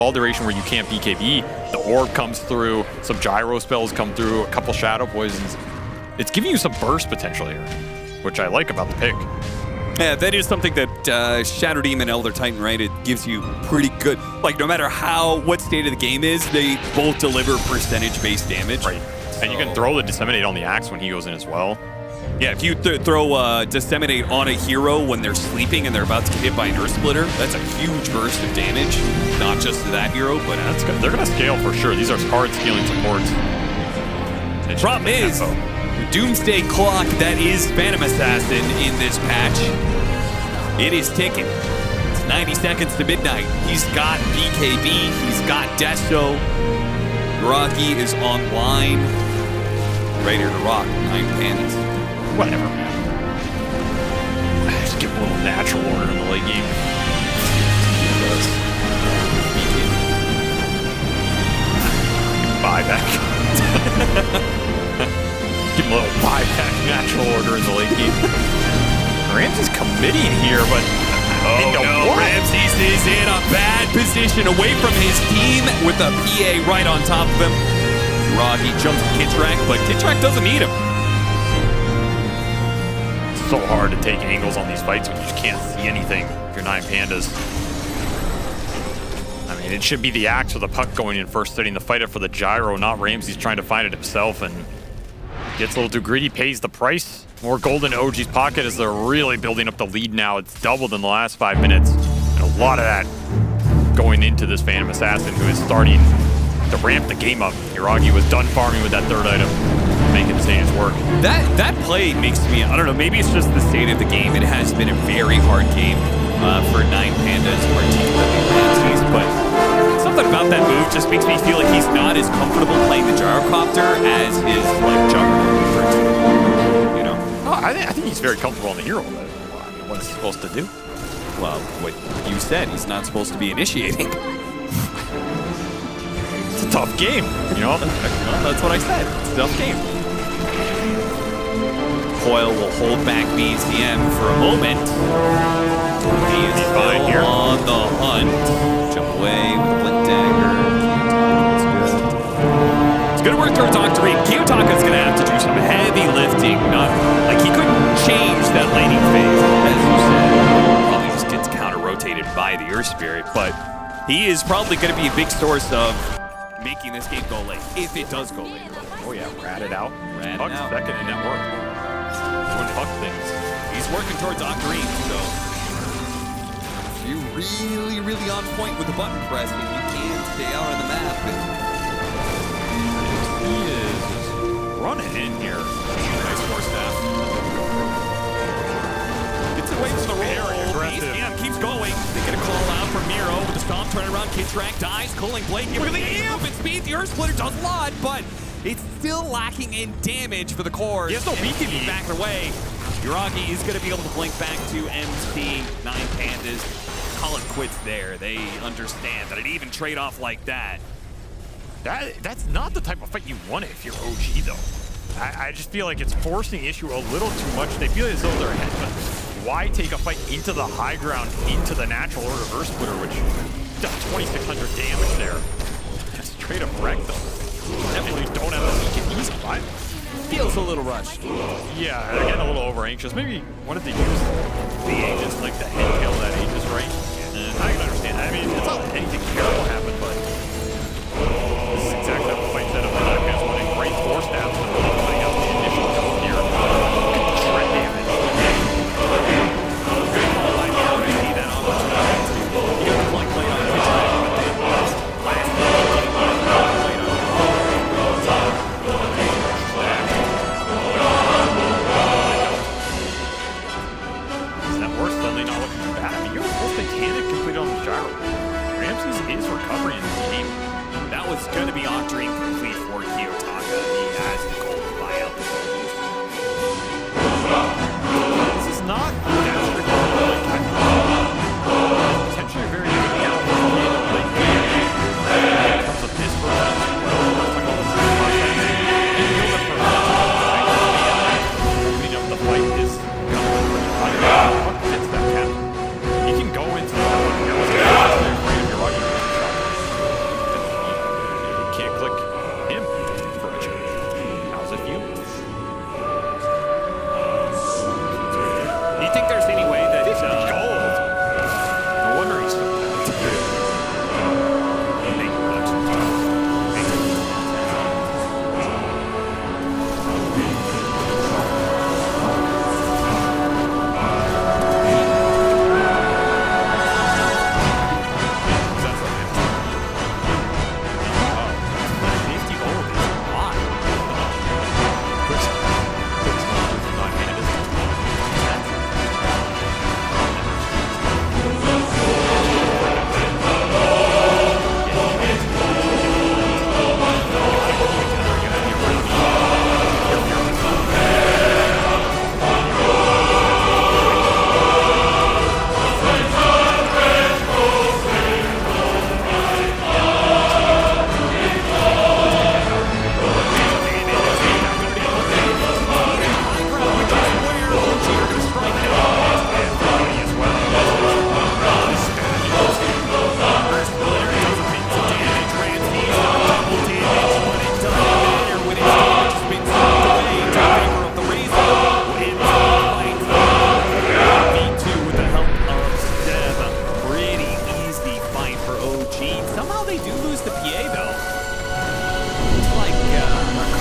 all duration where you can't BKB. The orb comes through, some gyro spells come through, a couple shadow poisons. It's giving you some burst potential here, which I like about the pick. Yeah, that is something that Shadow Demon, Elder Titan, right? It gives you pretty good, like no matter what state of the game is, they both deliver percentage-based damage. Right. So. And you can throw the Disseminate on the Axe when he goes in as well. Yeah, if you throw Disseminate on a hero when they're sleeping and they're about to get hit by an Earth Splitter, that's a huge burst of damage. Not just to that hero, but that's good. They're going to scale for sure. These are hard scaling supports. Problem is, Doomsday Clock that is Phantom Assassin in this patch, it is ticking. It's 90 seconds to midnight. He's got BKB, he's got Desto. Uragi is online. Ready to rock. 9 Pandas. Whatever, man. Just give him a little natural order in the late game. Buyback. Give him a little buyback natural order in the late game. Ramsey's committing here, but Ramses is in a bad position away from his team with a PA right on top of him. Uragi jumps Kitrak, but Kitrak doesn't need him. It's so hard to take angles on these fights when you just can't see anything if you're 9 Pandas. I mean, it should be the Axe with the puck going in first, setting the fight up for the gyro, not Ramses trying to find it himself, and gets a little too greedy, pays the price. More gold in OG's pocket as they're really building up the lead now. It's doubled in the last 5 minutes, and a lot of that going into this Phantom Assassin, who is starting to ramp the game up. Uragi was done farming with that third item, making Sage's work. That play makes me, I don't know, maybe it's just the state of the game. It has been a very hard game for 9 Pandas, particularly Ramses, but something about that move just makes me feel like he's not as comfortable playing the gyrocopter as his juggernaut. You know? Oh, I think he's very comfortable on the hero. But, I mean, what is he supposed to do? Well, what you said, he's not supposed to be initiating. It's a tough game, you know? That's what I said. It's a tough game. Coil will hold back BZM for a moment. He is fine here. On the hunt. Jump away with a Blink Dagger. It's going to work towards Octarine. Kiyotaka's going to have to do some heavy lifting. Not like he couldn't change that laning phase, as you said. Probably just gets counter-rotated by the Earth Spirit, but he is probably going to be a big source of making this game go late, if it does go late. Oh yeah, rat it out. Puck's second in that work. Doing Puck things. He's working towards Octarine, so if you're really, really on point with the button pressing, you can stay out on the map. He is running in here. Nice force staff. Gets away from the roll. BZM keeps going. They get a call out from Miro with the stomp, turn around. Kitrak dies. Cooling Blade. Look at the movement speed. The Earth Splitter does a lot, but it's still lacking in damage for the core. He has no BKB. Back away. Uragi is going to be able to blink back to MC. 9 Pandas. Call it quits there. They understand that an even trade-off like that. That's not the type of fight you want if you're OG, though. I just feel like it's forcing issue a little too much. They feel as though they're ahead, but why take a fight into the high ground, into the natural order Earth Splitter, which does 2,600 damage there? Just straight up wreck them. Definitely don't have the BKB survive. Feels a little rushed. Yeah, they're getting a little over anxious. Maybe wanted to use the Aegis, like the head tail of that Aegis, right? And I can understand that. I mean, it's not that anything terrible happened, but this is exactly what the fight set up. The Knockouts wanting great force stabs and really putting out the initial goal here. Look at the shred damage. Good call line here. We see that opportunity. You got the flank plate on the pitch, but then last Is that worse? Suddenly not looking too bad. I mean, you're full Titanic completed on the gyro. Ramses is recovering in this game. That was going to be Octarine complete for Kiyotaka. He has the goal to buy out the goals. This is not that straightforward. Potentially very good now for the game of late game. In terms of this version as well. Let's talk about the time process. You feel that for opening up the fight is coming pretty high. Puck fits that cap. He can go into the one. You're afraid of your argument. Somehow they do lose the PA, though. It's like,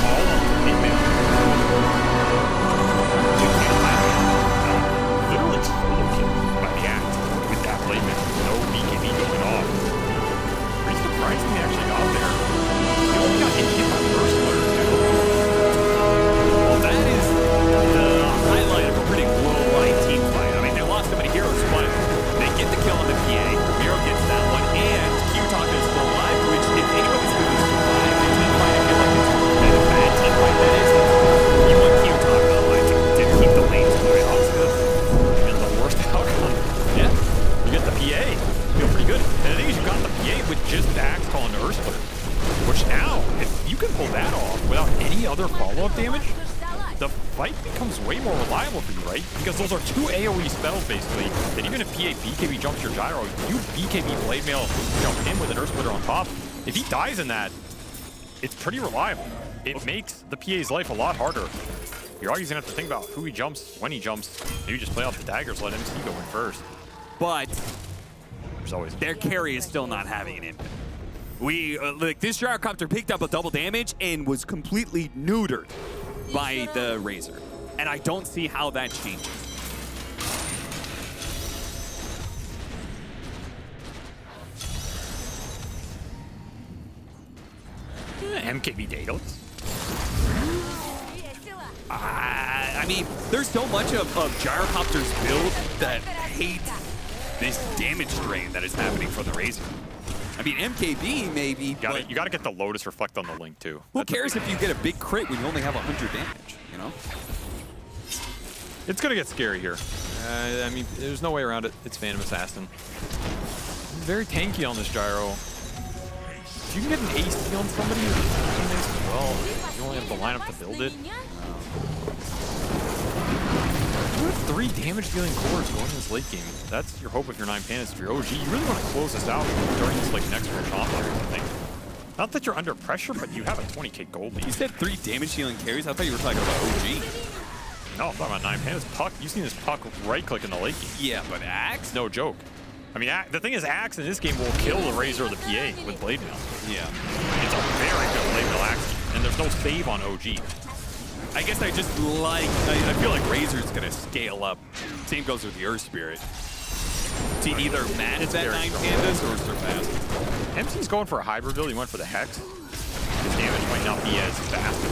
Call on the hitman. Literally solo kill by the act with that blade man. No BKB going off. Pretty surprising they actually got there. They only got hit by the first player too. well, that is the highlight of a pretty low-light team fight. I mean, they lost so many heroes, but they get the kill on the PA. Miro gets that one, and Q-Talk is still alive, which, if anybody's going to survive a team fight, I feel like it's a bad team fight, that is. You want Q-Talk alive to keep the lanes clear. And the worst outcome. Yeah. You get the PA. Feel pretty good. And the thing is, you got the PA with just the axe call into Earth Splitter. Which now, if you can pull that off without any other follow-up damage, the fight becomes way more reliable for you, right? Because those are two AoE spells, basically, that even if PA BKB jumps your gyro, you BKB blade mail jump in with an Earth Splitter on top. If he dies in that, it's pretty reliable. It makes the PA's life a lot harder. You're always gonna have to think about who he jumps, when he jumps. Maybe just play off the daggers, let MC go in first. But There's always their carry is still not having an impact. Like, this gyrocopter picked up a double damage and was completely neutered by the Razor. And I don't see how that changes. MKB Daedalus. I mean, there's so much of Gyrocopter's build that hates this damage drain that is happening for the Razor. I mean, MKB maybe, You gotta get the Lotus Reflect on the Link too. who cares if you get a big crit when you only have 100 damage, you know? It's gonna get scary here. I mean, there's no way around it. It's Phantom Assassin. Very tanky on this gyro. If you can get an AC on somebody, it's nice as well. You only have to line up to build it. You have 3 damage-dealing cores going in this late game. That's your hope with your 9 pandas. If you're OG, you really want to close this out during this like next Roshan series, I think. Not that you're under pressure, but you have a 20k gold lead. You said 3 damage-dealing carries? I thought you were talking about OG. No, I'm talking about 9 pandas. Puck, you've seen this Puck right-click in the late game. Yeah, but Axe? No joke. I mean, the thing is, Axe in this game will kill the Razor or the PA with Blade Mail. Yeah. It's a very good Blade Mail Axe, and there's no save on OG. I guess I just like, I feel like Razor's gonna scale up. Same goes with the Earth Spirit. To either match that 9 pandas or surpass. MC's going for a hybrid build. He went for the Hex. His damage might not be as fast,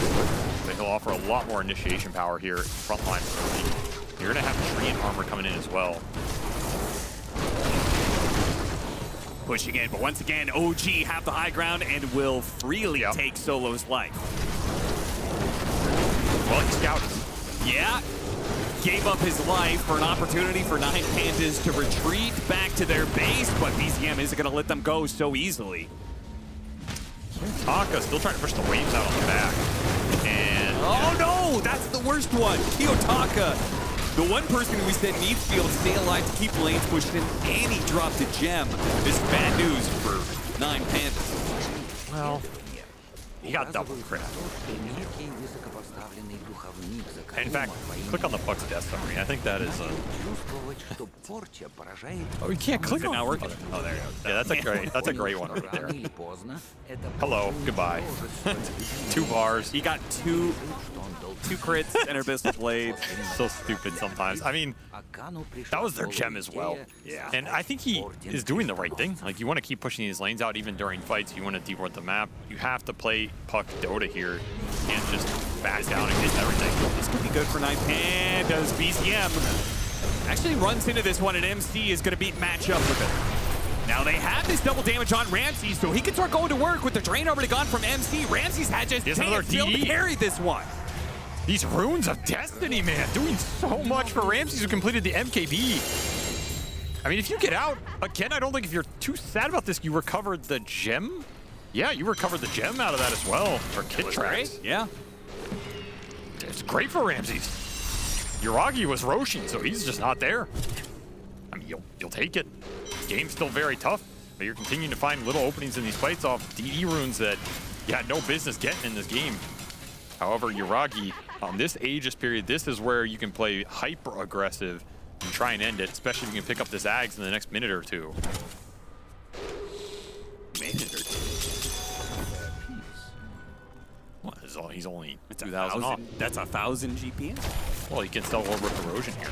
but he'll offer a lot more initiation power here front line for OG. You're gonna have Treant armor coming in as well. Pushing in, but once again, OG have the high ground and will freely take Solo's life. Well, he scouted. Yeah, gave up his life for an opportunity for 9 pandas to retreat back to their base, but BZM isn't going to let them go so easily. Taka still trying to push the waves out on the back. And oh no, that's the worst one. Kiyotaka, the one person we said needs to be able to stay alive to keep lanes pushed in, and he dropped a gem. This is bad news for 9 pandas. well, he got double crit. In fact, click on the Puck's death summary. I think that is a... Oh, you can't click on it. Oh, there you go. Yeah, that's a great one right there. Hello, goodbye. 2 bars. He got two crits and Abyssal Blades. So stupid sometimes. I mean, that was their gem as well. Yeah. And I think he is doing the right thing. Like, you want to keep pushing these lanes out even during fights. You want to deboard the map. You have to play Puck Dota here. You can't just back down and hit everything. This could be good for 9 pandas. BZM actually runs into this one, and MC is going to beat matchup with it. Now they have this double damage on Ramsey, so he can start going to work with the drain already gone from MC. Ramsey's had just to carry this one. These runes of destiny, man, doing so much for Ramses, who completed the MKB. I mean, if you get out, again, I don't think if you're too sad about this, you recovered the gem. Yeah, you recovered the gem out of that as well, for Kit Tracks. Yeah. It's great for Ramses. Yuragi was Roshin, so he's just not there. I mean, you'll take it. Game's still very tough, but you're continuing to find little openings in these fights off DD runes that you had no business getting in this game. However, Yuragi, on this Aegis period, this is where you can play hyper aggressive and try and end it, especially if you can pick up this Ags in the next minute or two. minute or two. What is all? He's only It's 2,000 off. That's 1,000 GPM. Well, you can sell over corrosion here.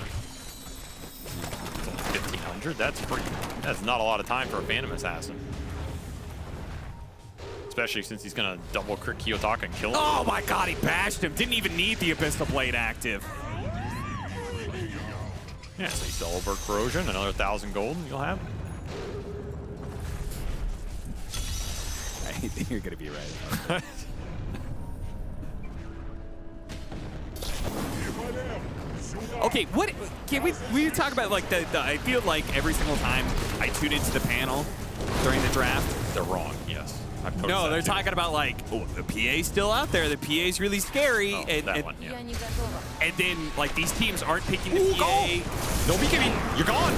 It's only 1,500. That's not a lot of time for a Phantom Assassin. Especially since he's gonna double crit Kiyotaka and kill him. Oh my god, he bashed him. Didn't even need the Abyssal Blade active. Yeah, so you sell over corrosion, another 1,000 gold, and you'll have. I think you're gonna be right. Okay, what can we talk about like the I feel like every single time I tune into the panel during the draft, They're wrong, yes. I've noticed no, that they're too. talking about like, oh, the PA's still out there. The PA's really scary, Oh, and, that and, one, yeah. and then like these teams aren't picking the PA. No beacon, you're gone.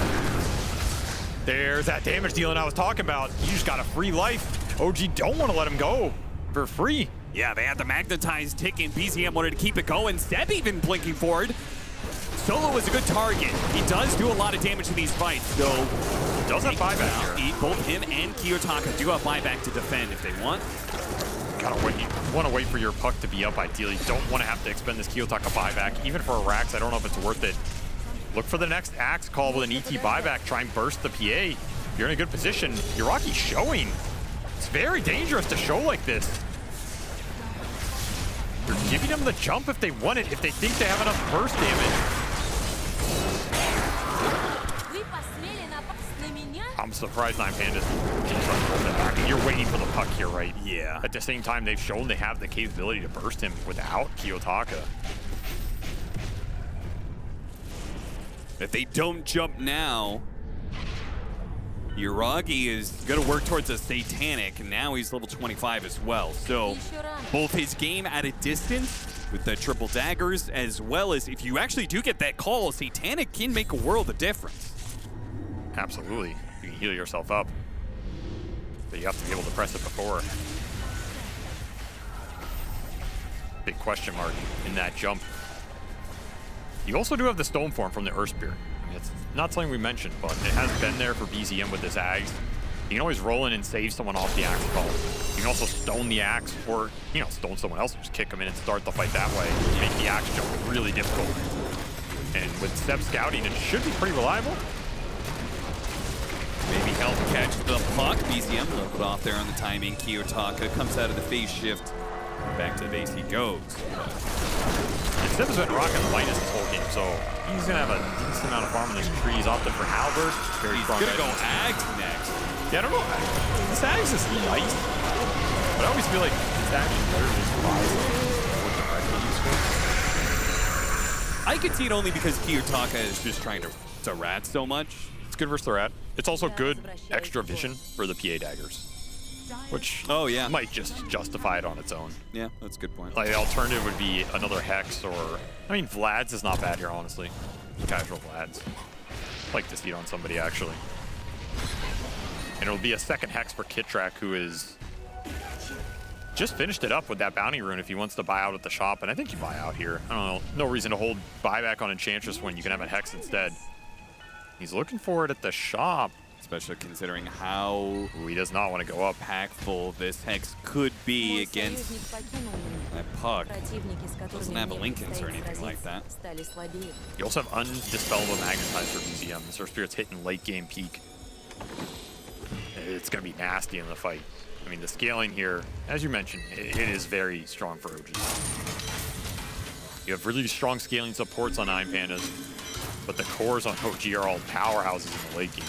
There's that damage dealing I was talking about. You just got a free life. OG don't want to let him go for free. Yeah, they had the magnetized tick, and BZM wanted to keep it going. Step even blinking forward. Solo is a good target. He does do a lot of damage in these fights, so Does have buyback here. both him and Kiyotaka do have buyback to defend if they want. Gotta wait. You want to wait for your puck to be up, ideally. You don't want to have to expend this Kiyotaka buyback. Even for a Rax, I don't know if it's worth it. Look for the next axe call with an ET buyback. Try and burst the PA. You're in a good position. Yuraki's showing. It's very dangerous to show like this. You're giving them the jump if they want it, if they think they have enough burst damage. I'm surprised Nine Pandas keeps trying to hold that back. And you're waiting for the puck here, right? Yeah. At the same time, they've shown they have the capability to burst him without Kiyotaka. If they don't jump now, Yuragi is going to work towards a Satanic, and now he's level 25 as well. So both his game at a distance with the triple daggers, as well as if you actually do get that call, Satanic can make a world of difference. Absolutely. You can heal yourself up. But you have to be able to press it before. Big question mark in that jump. You also do have the Stone Form from the Earth Spirit. I mean, it's not something we mentioned, but it has been there for BZM with this Axe. You can always roll in and save someone off the Axe call. You can also stone the Axe, or, you know, stone someone else and just kick them in and start the fight that way. Make the Axe jump really difficult. And with Step scouting, it should be pretty reliable. Maybe help catch the puck. BZM a little bit off there on the timing. Kiyotaka comes out of the phase shift. Back to the base he goes. Step has been rocking the lightness this whole game, so he's going to have a decent amount of farm in this tree. He's opted for Halberd. Very He's strong. going to go Ags next. Yeah, I don't know. This Ags is nice, but I always feel like this Ags is better than this I could see it only because Kiyotaka is just trying to rat so much. It's good versus the rat. It's also good extra vision for the PA daggers, which might just justify it on its own. Yeah, that's a good point. Like, the alternative would be another Hex, or I mean, Vlad's is not bad here, honestly. Casual Vlad's. I'd like to see it on somebody, actually. And it'll be a second Hex for Kitrak, who is just finished it up with that bounty rune if he wants to buy out at the shop, and I think you buy out here. I don't know, no reason to hold buyback on Enchantress when you can have a Hex instead. He's looking for it at the shop. Especially considering how he does not want to go up. Impactful this Hex could be against that puck. Doesn't have a Lincolns or anything like that. You also have Undispellable Magnetize for BZM. This Earth Spirit's hitting late game peak. It's going to be nasty in the fight. I mean, the scaling here, as you mentioned, it is very strong for OG. You have really strong scaling supports on Nine Pandas, but the cores on OG are all powerhouses in the late game.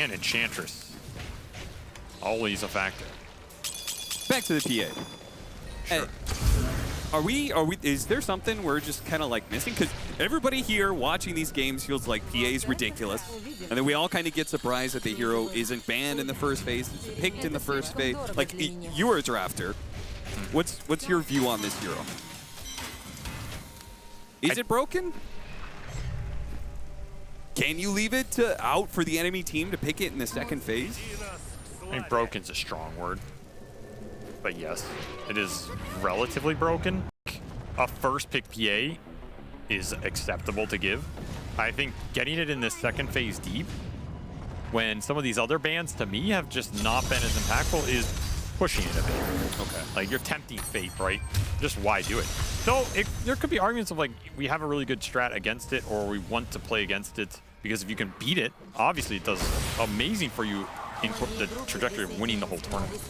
And Enchantress, always a factor. Back to the PA. Sure. Is there something we're just kind of like missing? Because everybody here watching these games feels like PA is ridiculous. And then we all kind of get surprised that the hero isn't banned in the first phase, it's picked in the first phase. Like, you were a drafter. What's your view on this hero? Is it broken? Can you leave it out for the enemy team to pick it in the second phase? I think broken's a strong word. But yes, it is relatively broken. A first pick PA is acceptable to give. I think getting it in this second phase deep when some of these other bans, to me, have just not been as impactful, is pushing it a bit. Okay. Like, you're tempting fate, right? Just why do it? So there could be arguments of, like, we have a really good strat against it, or we want to play against it, because if you can beat it, obviously it does amazing for you in the trajectory of winning the whole tournament.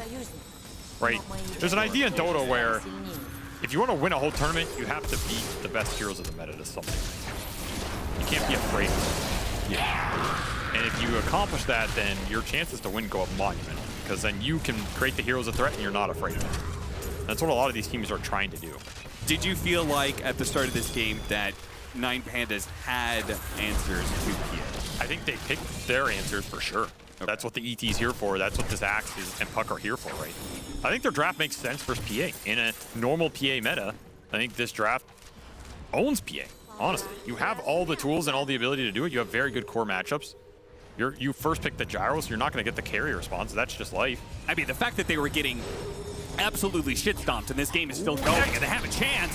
Right? There's an idea in Dota where if you want to win a whole tournament, you have to beat the best heroes of the meta to something. You can't be afraid of them. Yeah. And if you accomplish that, then your chances to win go up monument, because then you can create the heroes of threat and you're not afraid of it. That's what a lot of these teams are trying to do. Did you feel like at the start of this game that Nine Pandas had answers to PA? I think they picked their answers for sure. Okay. That's what the ET's here for. That's what this Axe is, and Puck are here for, right? I think their draft makes sense versus PA. In a normal PA meta, I think this draft owns PA, honestly. You have all the tools and all the ability to do it. You have very good core matchups. You first pick the gyro, so you're not going to get the carry response. That's just life. I mean, the fact that they were getting absolutely shit-stomped and this game is still going and they have a chance.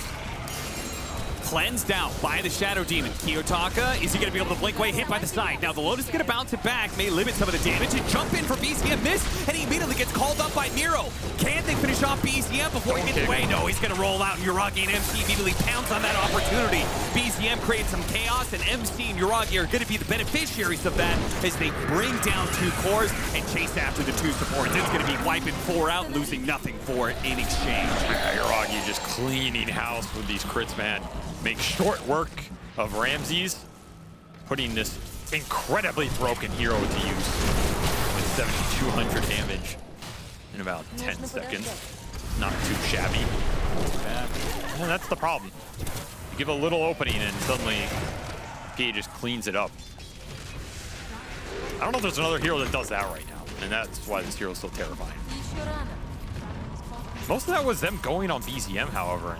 Cleansed out by the Shadow Demon. Kiyotaka, is he going to be able to blink away? Hit by the side. Now the Lotus is going to bounce it back, may limit some of the damage, and jump in for BZM. Miss, and he immediately gets called up by Nero. Can they finish off BZM before he gets away? No, he's going to roll out, and Yuragi and MC immediately pounce on that opportunity. BZM creates some chaos, and MC and Yuragi are going to be the beneficiaries of that as they bring down 2 cores and chase after the 2 supports. It's going to be wiping 4 out, losing nothing for it in exchange. Yeah, Yuragi just cleaning house with these crits, man. Make short work of Ramses, putting this incredibly broken hero to use with 7,200 damage in about 10 seconds. Not too shabby. Yeah, that's the problem. You give a little opening and suddenly PA just cleans it up. I don't know if there's another hero that does that right now, and that's why this hero is so terrifying. Most of that was them going on BZM, however.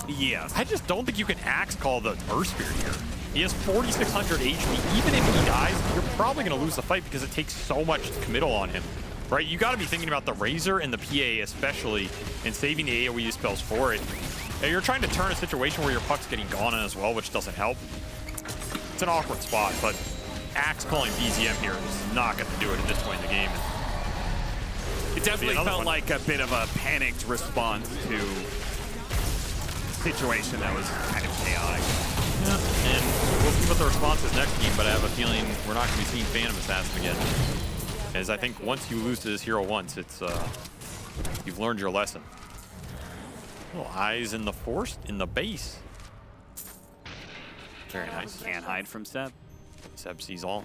Yeah. I just don't think you can Axe call the Earth Spirit here. He has 4,600 HP. Even if he dies, you're probably going to lose the fight because it takes so much committal on him, right? You got to be thinking about the Razor and the PA especially, and saving the AoE spells for it. And you're trying to turn a situation where your Puck's getting gone in as well, which doesn't help. It's an awkward spot, but Axe calling BZM here is not going to do it at this point in the game. It definitely felt like a bit of a panicked response to situation that was kind of chaotic. Yeah, and we'll see what the response is next game, but I have a feeling we're not going to be seeing Phantom Assassin again. As I think once you lose to this hero once, it's you've learned your lesson. Little eyes in the forest, in the base. Very nice. Can't hide from Seb. Seb sees all.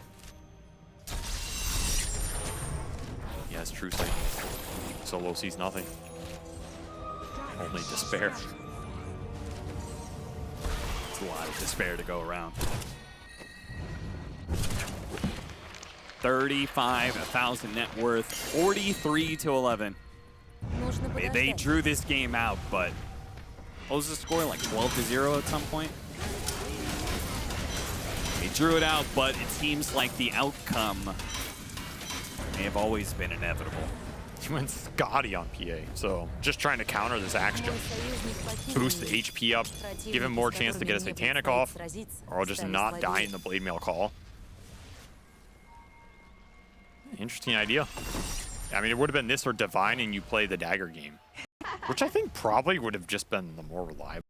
He has true sight. Solo sees nothing. Only despair. A lot of despair to go around. 35,000 net worth, 43 to 11. They drew this game out, but what was the score? Like 12 to 0 at some point? They drew it out, but it seems like the outcome may have always been inevitable. He went Scotty on PA, so just trying to counter this Axe jump. Boost the HP up, give him more chance to get a Satanic off, or I'll just not die in the Blade Mail call. Interesting idea. I mean, it would have been this or Divine and you play the Dagger game, which I think probably would have just been the more reliable.